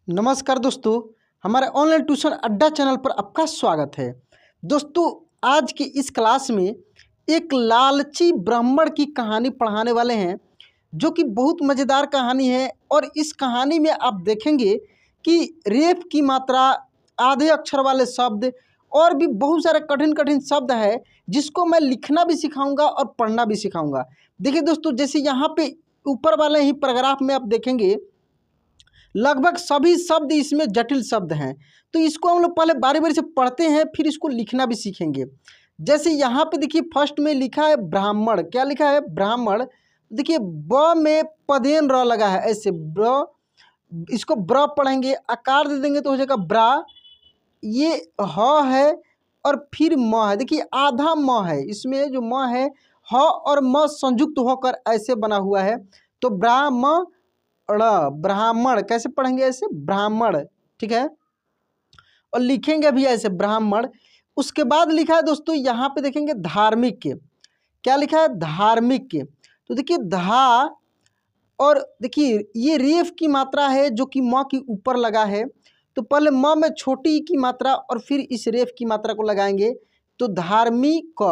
नमस्कार दोस्तों, हमारे ऑनलाइन ट्यूशन अड्डा चैनल पर आपका स्वागत है। दोस्तों, आज की इस क्लास में एक लालची ब्राह्मण की कहानी पढ़ाने वाले हैं, जो कि बहुत मज़ेदार कहानी है। और इस कहानी में आप देखेंगे कि रेफ की मात्रा, आधे अक्षर वाले शब्द और भी बहुत सारे कठिन कठिन शब्द है, जिसको मैं लिखना भी सिखाऊंगा और पढ़ना भी सिखाऊंगा। देखिए दोस्तों, जैसे यहाँ पे ऊपर वाले ही पैराग्राफ में आप देखेंगे, लगभग सभी शब्द इसमें जटिल शब्द हैं। तो इसको हम लोग पहले बारी बारी से पढ़ते हैं, फिर इसको लिखना भी सीखेंगे। जैसे यहाँ पे देखिए, फर्स्ट में लिखा है ब्राह्मण। क्या लिखा है? ब्राह्मण। देखिए, ब में पदेन र लगा है, ऐसे ब्र, इसको ब्र पढ़ेंगे, आकार दे देंगे तो हो जाएगा ब्रा। ये ह है और फिर म है। देखिए, आधा म है इसमें, जो म है ह और म संयुक्त होकर ऐसे बना हुआ है, तो ब्राह्मण। ब्राह्मण कैसे पढ़ेंगे? ऐसे ब्राह्मण, ठीक है। और लिखेंगे भी ऐसे ब्राह्मण। उसके बाद लिखा है दोस्तों, यहाँ पे देखेंगे धार्मिक। क्या लिखा है? धार्मिक। तो देखिए धा, और देखिए ये रेफ की मात्रा है जो कि म के ऊपर लगा है, तो पहले म में छोटी की मात्रा और फिर इस रेफ की मात्रा को लगाएंगे, तो धार्मिक।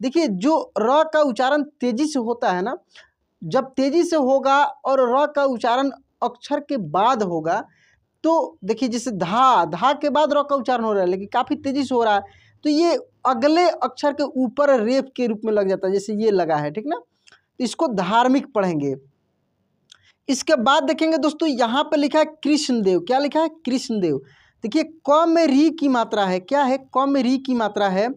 देखिए, जो र का उच्चारण तेजी से होता है ना, जब तेजी से होगा और र का उच्चारण अक्षर के बाद होगा, तो देखिए जैसे धा, धा के बाद र का उच्चारण हो रहा है, लेकिन काफ़ी तेजी से हो रहा है, तो ये अगले अक्षर के ऊपर रेफ के रूप में लग जाता है, जैसे ये लगा है, ठीक ना। तो इसको धार्मिक पढ़ेंगे। इसके बाद देखेंगे दोस्तों, यहाँ पे लिखा है कृष्णदेव। क्या लिखा है? कृष्णदेव। देखिए, क में री की मात्रा है। क्या है? क में री की मात्रा है।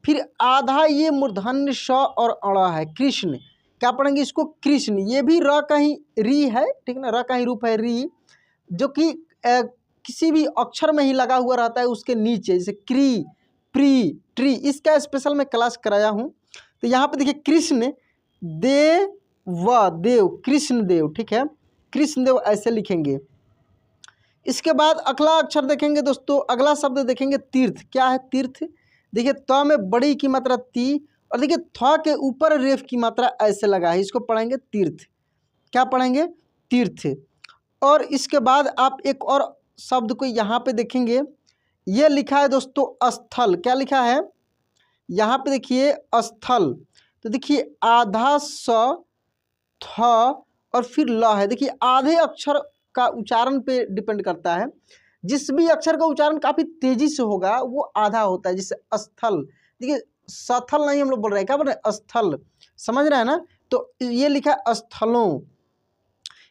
फिर आधा ये मूर्धन्य श और अड़ा है, कृष्ण। क्या पढ़ेंगे इसको? कृष्ण। ये भी र का ही री है, ठीक ना, र का ही रूप है री, जो कि किसी भी अक्षर में ही लगा हुआ रहता है उसके नीचे, जैसे क्री, प्री, ट्री। इसका स्पेशल मैं क्लास कराया हूँ। तो यहाँ पे देखिए कृष्ण देव, देव, कृष्ण देव, ठीक है। कृष्ण देव ऐसे लिखेंगे। इसके बाद अगला अक्षर देखेंगे दोस्तों, अगला शब्द देखेंगे तीर्थ। क्या है? तीर्थ। देखिए, त में बड़ी की मात्रा ती, और देखिए थ के ऊपर रेफ की मात्रा ऐसे लगा है, इसको पढ़ेंगे तीर्थ। क्या पढ़ेंगे? तीर्थ। और इसके बाद आप एक और शब्द को यहाँ पे देखेंगे, ये लिखा है दोस्तों स्थल। क्या लिखा है? यहाँ पे देखिए स्थल। तो देखिए आधा स, थ और फिर ल है। देखिए, आधे अक्षर का उच्चारण पे डिपेंड करता है। जिस भी अक्षर का उच्चारण काफ़ी तेजी से होगा वो आधा होता है, जैसे स्थल। देखिए, स्थल नहीं हम लोग बोल रहे हैं, क्या बोल रहे हैं? स्थल। समझ रहे हैं ना? तो ये लिखा है स्थलों।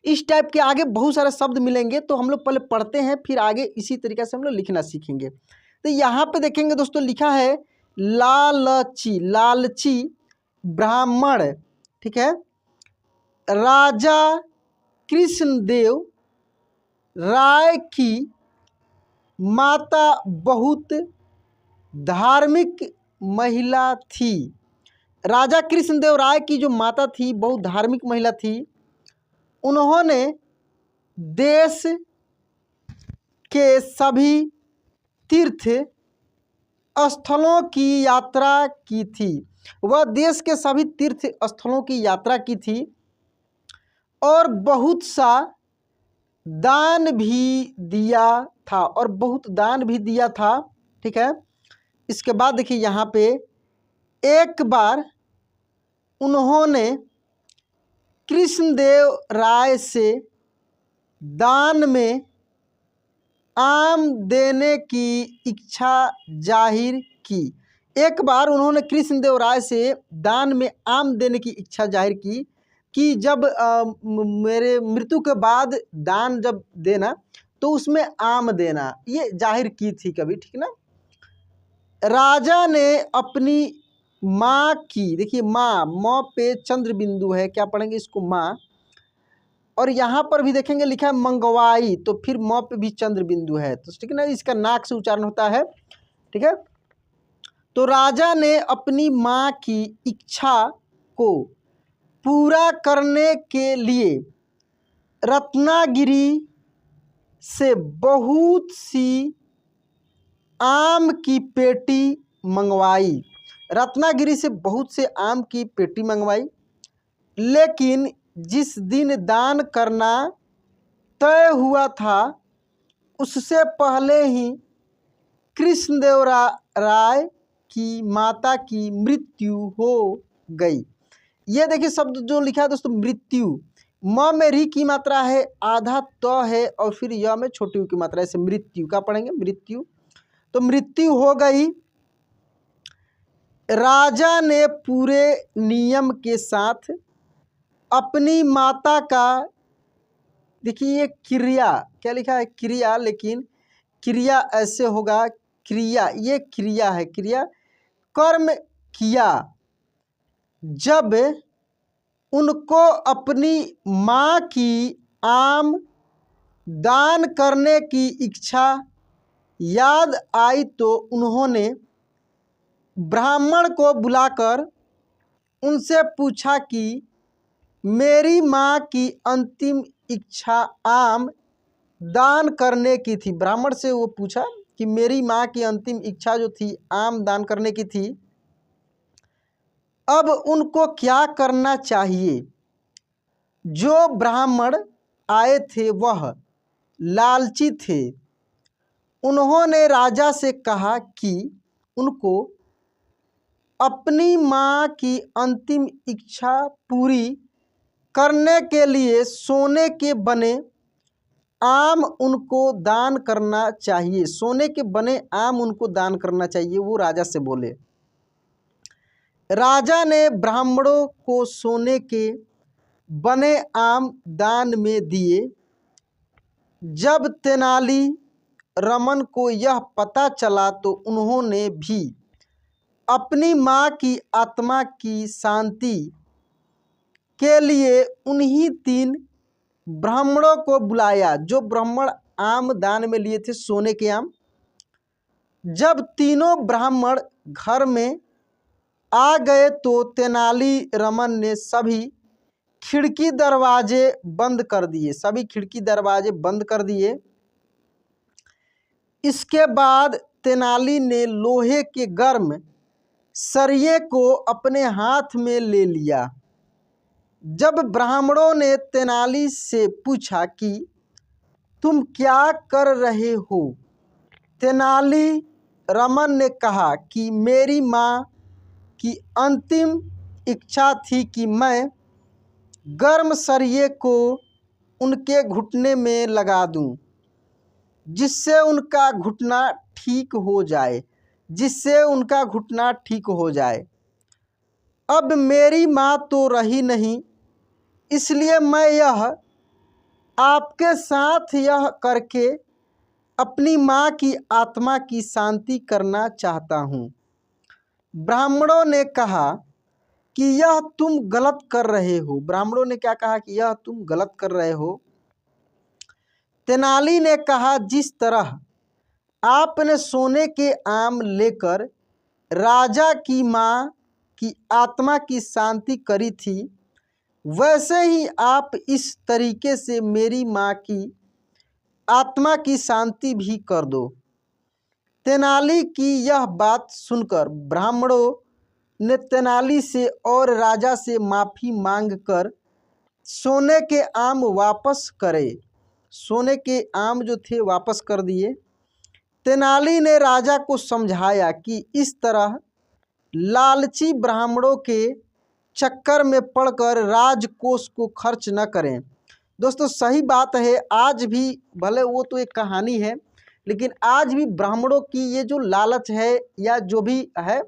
इस टाइप के आगे बहुत सारे शब्द मिलेंगे, तो हम लोग पहले पढ़ते हैं, फिर आगे इसी तरीके से हम लोग लिखना सीखेंगे। तो यहाँ पे देखेंगे दोस्तों, लिखा है लालची। लालची ब्राह्मण, ठीक है। राजा कृष्णदेव राय की माता बहुत धार्मिक महिला थी। राजा कृष्णदेव राय की जो माता थी, बहुत धार्मिक महिला थी। उन्होंने देश के सभी तीर्थ स्थलों की यात्रा की थी। वह देश के सभी तीर्थ स्थलों की यात्रा की थी और बहुत सा दान भी दिया था, और बहुत दान भी दिया था, ठीक है। इसके बाद देखिए यहाँ पे, एक बार उन्होंने कृष्णदेव राय से दान में आम देने की इच्छा जाहिर की। एक बार उन्होंने कृष्णदेव राय से दान में आम देने की इच्छा जाहिर की कि जब मेरे मृत्यु के बाद दान जब देना, तो उसमें आम देना, ये जाहिर की थी कभी, ठीक ना। राजा ने अपनी माँ की, देखिए माँ, म पे चंद्र बिंदु है, क्या पढ़ेंगे इसको? माँ। और यहाँ पर भी देखेंगे लिखा है मंगवाई, तो फिर म पे भी चंद्र बिंदु है, तो ठीक है ना, इसका नाक से उच्चारण होता है, ठीक है। तो राजा ने अपनी माँ की इच्छा को पूरा करने के लिए रत्नागिरी से बहुत सी आम की पेटी मंगवाई। रत्नागिरी से बहुत से आम की पेटी मंगवाई, लेकिन जिस दिन दान करना तय हुआ था उससे पहले ही कृष्णदेव राय की माता की मृत्यु हो गई। ये देखिए शब्द जो लिखा है दोस्तों, मृत्यु। म में री की मात्रा है, आधा त है और फिर य में छोटी यू की मात्रा है, ऐसे मृत्यु का पढ़ेंगे, मृत्यु। तो मृत्यु हो गई। राजा ने पूरे नियम के साथ अपनी माता का, देखिए ये क्रिया क्या लिखा है, क्रिया, लेकिन क्रिया ऐसे होगा, क्रिया, ये क्रिया है, क्रिया कर्म किया जब उनको अपनी माँ की आम दान करने की इच्छा याद आई तो उन्होंने ब्राह्मण को बुलाकर उनसे पूछा कि मेरी माँ की अंतिम इच्छा आम दान करने की थी। ब्राह्मण से वो पूछा कि मेरी माँ की अंतिम इच्छा जो थी आम दान करने की थी, अब उनको क्या करना चाहिए। जो ब्राह्मण आए थे वह लालची थे। उन्होंने राजा से कहा कि उनको अपनी माँ की अंतिम इच्छा पूरी करने के लिए सोने के बने आम उनको दान करना चाहिए। सोने के बने आम उनको दान करना चाहिए, वो राजा से बोले। राजा ने ब्राह्मणों को सोने के बने आम दान में दिए। जब तेनाली रमन को यह पता चला तो उन्होंने भी अपनी माँ की आत्मा की शांति के लिए उन्हीं 3 ब्राह्मणों को बुलाया, जो ब्राह्मण आम दान में लिए थे, सोने के आम। जब तीनों ब्राह्मण घर में आ गए तो तेनाली रमन ने सभी खिड़की दरवाजे बंद कर दिए, सभी खिड़की दरवाजे बंद कर दिए। इसके बाद तेनाली ने लोहे के गर्म सरिये को अपने हाथ में ले लिया। जब ब्राह्मणों ने तेनाली से पूछा कि तुम क्या कर रहे हो, तेनाली रमन ने कहा कि मेरी माँ की अंतिम इच्छा थी कि मैं गर्म सरिये को उनके घुटने में लगा दूं, जिससे उनका घुटना ठीक हो जाए, जिससे उनका घुटना ठीक हो जाए। अब मेरी माँ तो रही नहीं, इसलिए मैं यह आपके साथ यह करके अपनी माँ की आत्मा की शांति करना चाहता हूँ। ब्राह्मणों ने कहा कि यह तुम गलत कर रहे हो। ब्राह्मणों ने क्या कहा कि यह तुम गलत कर रहे हो। तेनाली ने कहा, जिस तरह आपने सोने के आम लेकर राजा की माँ की आत्मा की शांति करी थी, वैसे ही आप इस तरीके से मेरी माँ की आत्मा की शांति भी कर दो। तेनाली की यह बात सुनकर ब्राह्मणों ने तेनाली से और राजा से माफ़ी मांगकर सोने के आम वापस करे, सोने के आम जो थे वापस कर दिए। तेनाली ने राजा को समझाया कि इस तरह लालची ब्राह्मणों के चक्कर में पड़कर राजकोष को खर्च न करें। दोस्तों सही बात है, आज भी भले वो तो एक कहानी है, लेकिन आज भी ब्राह्मणों की ये जो लालच है या जो भी है,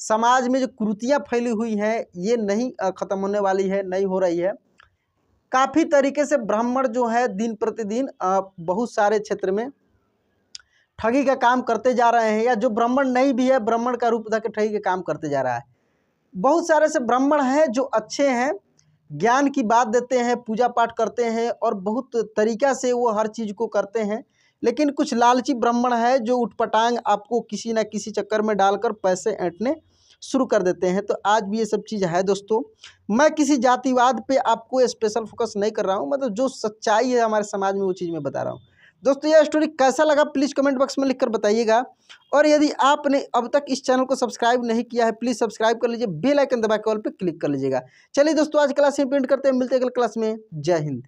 समाज में जो कुरीतियाँ फैली हुई हैं, ये नहीं ख़त्म होने वाली है, नहीं हो रही है। काफ़ी तरीके से ब्राह्मण जो है दिन प्रतिदिन बहुत सारे क्षेत्र में ठगी का काम करते जा रहे हैं, या जो ब्राह्मण नहीं भी है ब्राह्मण का रूप धर के ठगी का काम करते जा रहा है। बहुत सारे से ब्राह्मण हैं जो अच्छे हैं, ज्ञान की बात देते हैं, पूजा पाठ करते हैं और बहुत तरीक़ा से वो हर चीज़ को करते हैं। लेकिन कुछ लालची ब्राह्मण है जो उठपटांग आपको किसी न किसी चक्कर में डालकर पैसे ऐंठने शुरू कर देते हैं। तो आज भी ये सब चीज़ है दोस्तों। मैं किसी जातिवाद पे आपको स्पेशल फोकस नहीं कर रहा हूँ, मतलब जो सच्चाई है हमारे समाज में वो चीज़ मैं बता रहा हूँ। दोस्तों यह स्टोरी कैसा लगा प्लीज़ कमेंट बॉक्स में लिखकर बताइएगा। और यदि आपने अब तक इस चैनल को सब्सक्राइब नहीं किया है, प्लीज़ सब्सक्राइब कर लीजिए, बेल आइकन दबा के ऑल पे क्लिक कर लीजिएगा। चलिए दोस्तों आज क्लास में पेंट करते हैं, मिलते हैं अगले क्लास में। जय हिंद।